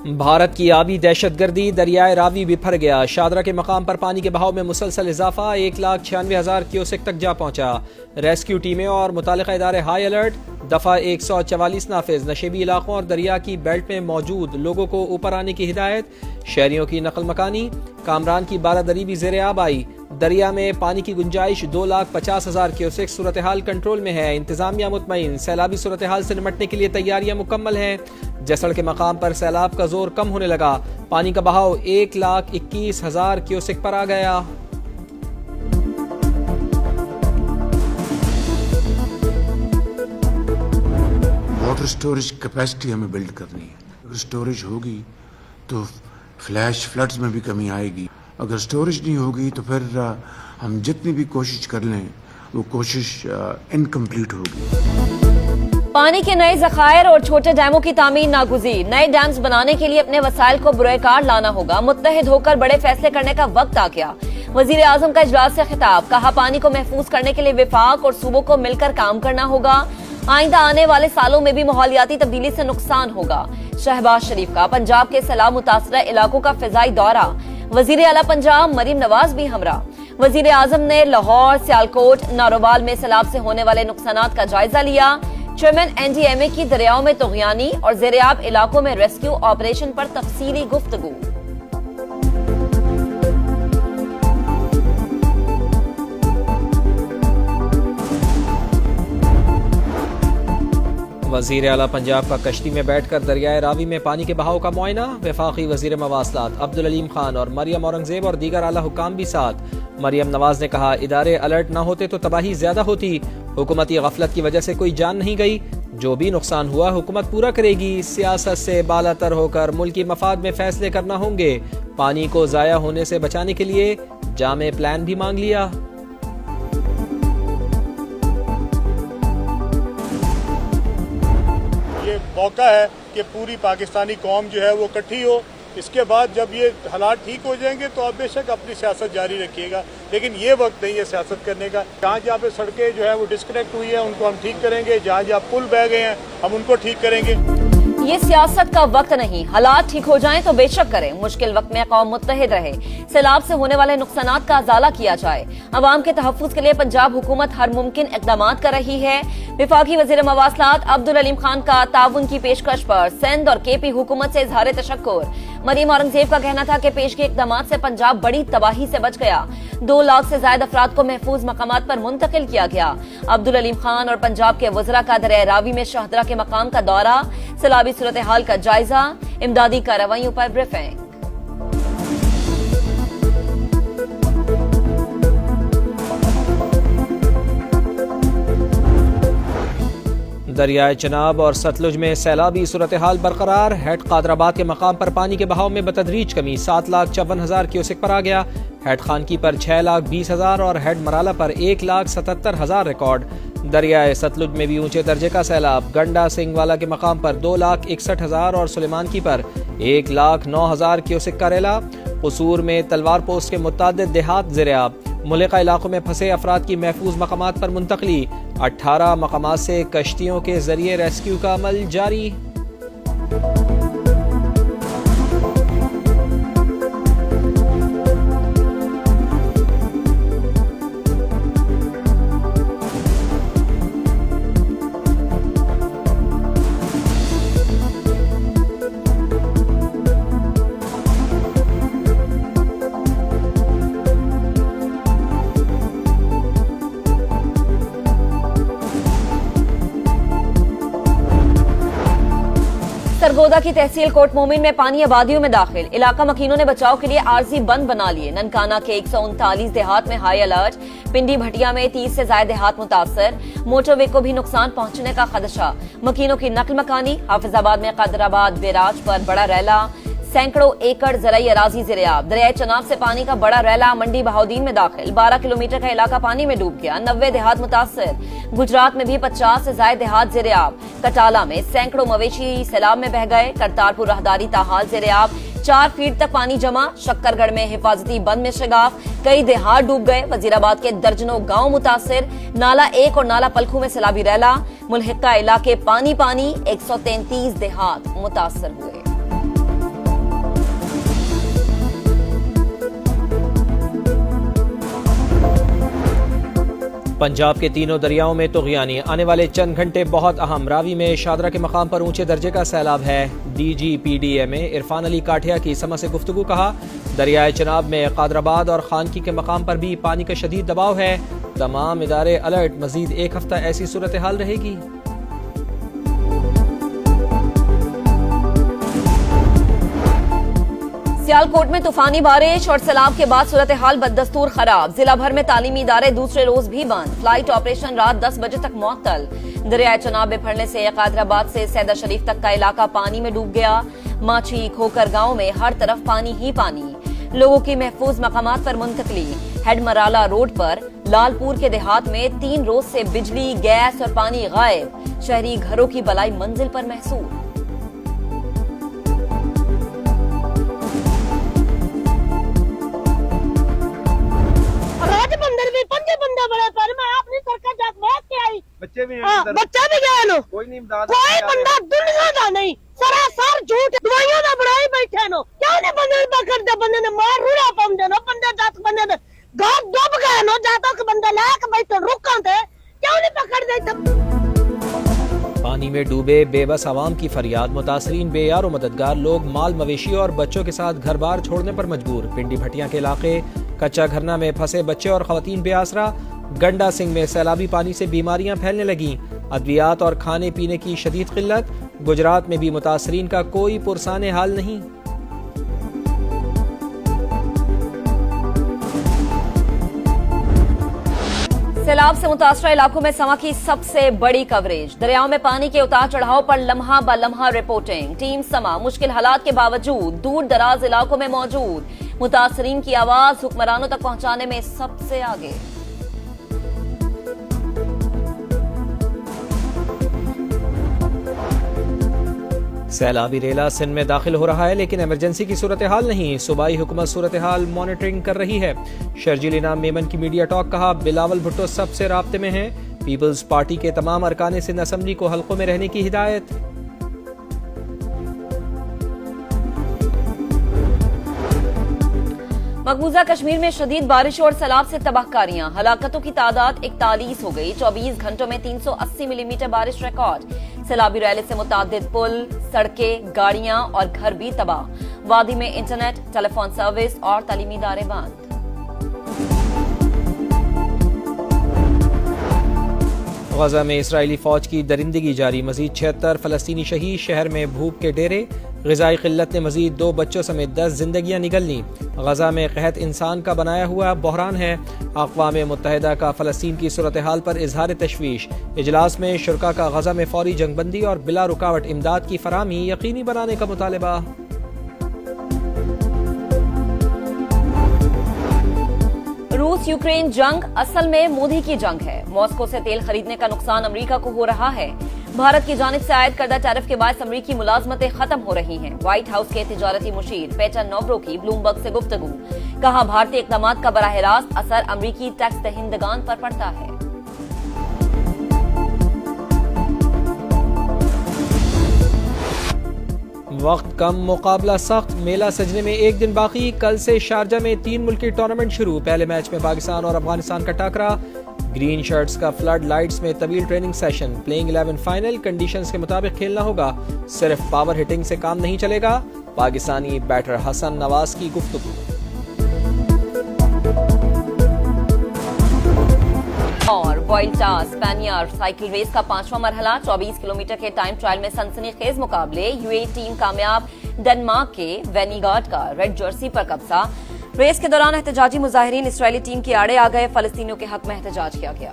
भारत की आबी दहशतगर्दी, दरियाए रावी बिफर गया। शादरा के मकाम पर पानी के बहाव में मुसलसल इजाफा, 1,96,000 क्यूसेक तक जा पहुंचा। रेस्क्यू टीमें और मुतालिका इदारे हाई अलर्ट। दफा 144 नाफिज, नशेबी इलाकों और दरिया की बेल्ट में मौजूद लोगों को ऊपर आने की हिदायत। शहरियों की नकल मकानी। कामरान की बारादरी भी ज़ेरे आब आई। दरिया में पानी की गुंजाइश 2,50,000 क्यूसेक। सूरत हाल कंट्रोल में है, इंतजामिया मुतमईन। सैलाबी सूरत हाल से निमटने के लिए तैयारियां मुकम्मल हैं। जसड़ के मकाम पर सैलाब का जोर कम होने लगा। पानी का बहाव 1,21,000 क्यूसेक पर आ गया। वाटर स्टोरेज कैपेसिटी हमें बिल्ड करनी है। अगर स्टोरेज होगी तो फ्लैश फ्लड्स में भी कमी आएगी। अगर स्टोरेज नहीं होगी तो फिर हम जितनी भी कोशिश कर लें वो कोशिश इनकम्प्लीट होगी। पानी के नए जखायर और छोटे डैमों की तामीर नागुज़ीर। नए डैम्स बनाने के लिए अपने वसाइल को बुरेकार लाना होगा। मुत्तहिद होकर बड़े फैसले करने का वक्त आ गया। वजीर आजम का इजलास से खिताब। कहा, पानी को महफूज करने के लिए विफाक और सूबों को मिलकर काम करना होगा। आइंदा आने वाले सालों में भी माहौलियाती तब्दीली से नुकसान होगा। शहबाज शरीफ का पंजाब के सैलाब मुतासरा इलाकों का फिजाई दौरा। वजीर आला पंजाब मरीम नवाज भी हमरा। वजीर आजम ने लाहौर, सियालकोट, नारोवाल में सैलाब से होने वाले नुकसानात का जायजा लिया। चेयरमैन NDMA की दरियाओं में तुग़यानी और ज़ेरे-आब इलाकों में रेस्क्यू ऑपरेशन पर तफसीली गुफ्तगू। वजीर आला पंजाब का कश्ती में बैठकर दरियाए रावी में पानी के बहाव का मुआयना। वफाकी वजीर मवासलात अब्दुल अलीम खान और मरियम औरंगजेब और दीगर आला हुक्काम भी साथ। मरियम नवाज ने कहा, इदारे अलर्ट न होते तो तबाही ज्यादा होती। हुकूमती गफलत की वजह से कोई जान नहीं गई। जो भी नुकसान हुआ हुकूमत पूरा करेगी। सियासत से बालातर होकर मुल्की मफाद में फैसले करना होंगे। पानी को जाया होने से बचाने के लिए जामे प्लान भी मांग लिया। ये मौका है कि पूरी पाकिस्तानी कौम जो है वो इकट्ठी हो। इसके बाद जब ये हालात ठीक हो जाएंगे तो आप बेशक अपनी सियासत जारी रखिएगा, लेकिन ये वक्त नहीं है सियासत करने का। जहाँ जहाँ पे सड़कें जो है वो डिस्कनेक्ट हुई है उनको हम ठीक करेंगे। जहाँ जहाँ पुल बह गए हैं हम उनको ठीक करेंगे। ये सियासत का वक्त नहीं, हालात ठीक हो जाएं तो बेशक करें। मुश्किल वक्त में कौम मुत्तहिद रहे। सैलाब से होने वाले नुकसानात का अजाला किया जाए। अवाम के तहफ्फुज़ के लिए पंजाब हुकूमत हर मुमकिन इक़दामात कर रही है। विफाकी वज़ीर मवासलात अब्दुल अलीम खान का ताउन की पेशकश पर सिंध और KP हुकूमत से इज़हार तशक्कुर। मरीम औरंगजेब का कहना था कि पेशगी इक़दामात से पंजाब बड़ी तबाही से बच गया। 2 लाख से ज्यादा अफराद को महफूज मकामात पर मुंतकिल किया गया। अब्दुल अलीम खान और पंजाब के वज़रा का दरियाए रावी में शाहदरा के मकाम का दौरा। सैलाबी सूरत हाल का जायजा। इमदादी कार्रवाइयों पर ब्रीफिंग। दरियाए चनाब और सतलुज में सैलाबी सूरत हाल बरकरार। हेड कादराबाद के मकाम पर पानी के बहाव में बतदरीज कमी, 7,54,000 क्यूसेक पर आ गया। हेड खानकी पर 6,20,000 और हेड मराला पर 1,77,000 रिकॉर्ड। दरियाए सतलुज में भी ऊंचे दर्जे का सैलाब। गंडा सिंगवाला के मकाम पर 2,61,000 और सुलेमानकी पर 1,09,000 क्यूसेक का रेला। कसूर में तलवार पोस्ट के मुतादिद देहात ज़ेरे-आब। मुल्का इलाकों में फंसे अफराद की महफूज मकामात पर मुंतकली। 18 मकामात से कश्तियों के जरिए रेस्क्यू का अमल जारी। सरगोदा की तहसील कोट मोमिन में पानी आबादियों में दाखिल। इलाका मकीनों ने बचाव के लिए आरजी बंद बना लिए। ननकाना के 139 देहात में हाई अलर्ट। पिंडी भटिया में 30 से ज्यादा देहात मुतासर। मोटरवे को भी नुकसान पहुंचने का खदशा। मकीनों की नकल मकानी। हाफिजाबाद में कदराबाद बैराज पर बड़ा रैला। सैकड़ों एकड़ ज़राई अराजी ज़ेरे-आब। दरियाए चनाब से पानी का बड़ा रैला मंडी बहाउद्दीन में दाखिल। 12 किलोमीटर का इलाका पानी में डूब गया। 90 देहात मुतासर। गुजरात में भी 50 से ज्यादा देहात ज़ेरे-आब। कटाला में सैकड़ों मवेशी सैलाब में बह गए। करतारपुर राहदारी ताहाल ज़ेरे-आब। 4 फीट तक पानी जमा। शक्करगढ़ में हिफाजती बंद में शिगाफ। कई देहात डूब गए। वजीराबाद के दर्जनों गांव मुतासिर। नाला 1 और नाला पलखू में सैलाबी रैला। मुल्हिका इलाके पानी पानी। 133 देहात मुतासर हुए। पंजाब के तीनों दरियाओं में तुग़यानी, आने वाले चंद घंटे बहुत अहम। रावी में शादरा के मकाम पर ऊंचे दर्जे का सैलाब है। DGPDA में इरफान अली काठिया की समा से गुफ्तगू, कहा दरियाए चनाब में कादराबाद और खानकी के मकाम पर भी पानी का शदीद दबाव है। तमाम इदारे अलर्ट, मजीद एक हफ्ता ऐसी सूरत हाल रहेगी। सियालकोट में तूफानी बारिश और सैलाब के बाद सूरत हाल बददस्तूर खराब। जिला भर में तालीमी इदारे दूसरे रोज भी बंद। फ्लाइट ऑपरेशन रात 10 बजे तक मुअत्तल। दरियाए चनाब में फड़ने से कादराबाद से सैदा शरीफ तक का इलाका पानी में डूब गया। माछी खोकर गांव में हर तरफ पानी ही पानी। लोगों की महफूज मकामात पर मुंतकली। हेडमराला रोड पर लालपुर के देहात में 3 रोज से बिजली, गैस और पानी गायब। शहरी घरों की बलाई मंजिल पर महसूस। बच्चे भी गए नो कोई नहीं इमदाद, कोई बंदा दुनिया का नहीं, सरासर झूठ दवाइयों का बनाई बैठे नो। क्यों नहीं बंदे पकड़ दे, बंदे ने मार रूड़ा पम दे नो, बंदे 10 बंदे ने घर डूब गए नो, जाता के बंदे लाके बैठे रुका थे, क्यों नहीं पकड़ दे। पानी में डूबे बेबस आवाम की फरियाद, मुतासरीन बेयार और मददगार लोग माल मवेशी और बच्चों के साथ घर बार छोड़ने पर मजबूर। पिंडी भटिया के इलाके कच्चा घरना में फंसे बच्चे और खवातीन बेआसरा। गंडा सिंह में सैलाबी पानी से बीमारियां फैलने लगी। अद्वियात और खाने पीने की शदीद किल्लत। गुजरात में भी मुतासरीन का कोई पुरसाने हाल नहीं। सैलाब से मुतासरा इलाकों में समा की सबसे बड़ी कवरेज। दरियाओं में पानी के उतार चढ़ाव पर लम्हा ब लम्हा रिपोर्टिंग। टीम समा मुश्किल हालात के बावजूद दूर दराज इलाकों में मौजूद। मुतासरीन की आवाज हुक्मरानों तक पहुंचाने में सबसे आगे। सैलाबी रेला सिंध में दाखिल हो रहा है, लेकिन इमरजेंसी की सूरत हाल नहीं। सूबाई हुकूमत सूरत हाल मॉनिटरिंग कर रही है। शर्जील इनाम मेमन की मीडिया टॉक, कहा बिलावल भुट्टो सबसे राब्ते में हैं। पीपल्स पार्टी के तमाम अरकान सिंध असम्बली को हल्कों में रहने की हिदायत। मकबूजा कश्मीर में शदीद बारिश और सैलाब से तबाहकारियां। हलाकतों की तादाद 41 हो गई। 24 घंटों में 380 मिलीमीटर बारिश रिकॉर्ड। सैलाबी रैली से मुतादिद पुल, सड़कें, गाड़ियां और घर भी तबाह। वादी में इंटरनेट, टेलीफोन सर्विस और तालीमी इदारे बंद। गजा में इसराइली फौज की दरिंदगी जारी। मजीद 76 फलस्तीनी शहीद। शहर में भूख के डेरे। ग़िज़ाई क़िल्लत ने मजीद 2 बच्चों समेत 10 जिंदगियां निगल लीं। गजा में क़हत इंसान का बनाया हुआ बहरान है। अक़वाम मुत्तहिदा का फ़लस्तीन की सूरत हाल पर इजहार तशवीश। इजलास में शुरका का गजा में फौरी जंगबंदी और बिला रुकावट इमदाद की फराहमी यकीनी बनाने का मुतालबा। रूस यूक्रेन जंग असल में मोदी की जंग है। मॉस्को से तेल खरीदने का नुकसान अमेरिका को हो रहा है। भारत की जानिब से आयद करदा टैरिफ के बाद अमरीकी मुलाजमतें खत्म हो रही हैं। व्हाइट हाउस के तिजारती मुशीर पेटर नोवरो की ब्लूमबर्ग से गुफ्तगू, कहा भारतीय इक़दामात का बराह रास्त असर अमरीकी टैक्स दहिंदगान पर पड़ता है। वक्त कम, मुकाबला सख्त। मेला सजने में एक दिन बाकी। कल से शारजा में 3 मुल्की टूर्नामेंट शुरू। पहले मैच में पाकिस्तान और अफगानिस्तान का टाकरा। ग्रीन शर्ट्स का फ्लड लाइट्स में तवील training session. Playing 11 final. Conditions के मुताबिक खेलना होगा। सिर्फ पावर हिटिंग से काम नहीं चलेगा। पाकिस्तानी बैटर हसन नवाज की गुफ्तगू। और वॉल्टा स्पेनियर साइकिल रेस का 5वां मरहला। 24 किलोमीटर के टाइम ट्रायल में सनसनीखेज मुकाबले। यूएई टीम कामयाब। डेनमार्क के वेनीगार्ड का रेड जर्सी पर कब्जा। रेस के दौरान एहतजाजी मुजाहिरीन इसराइली टीम के आड़े आ गए। फलस्तीनियों के हक में एहतजाज किया गया।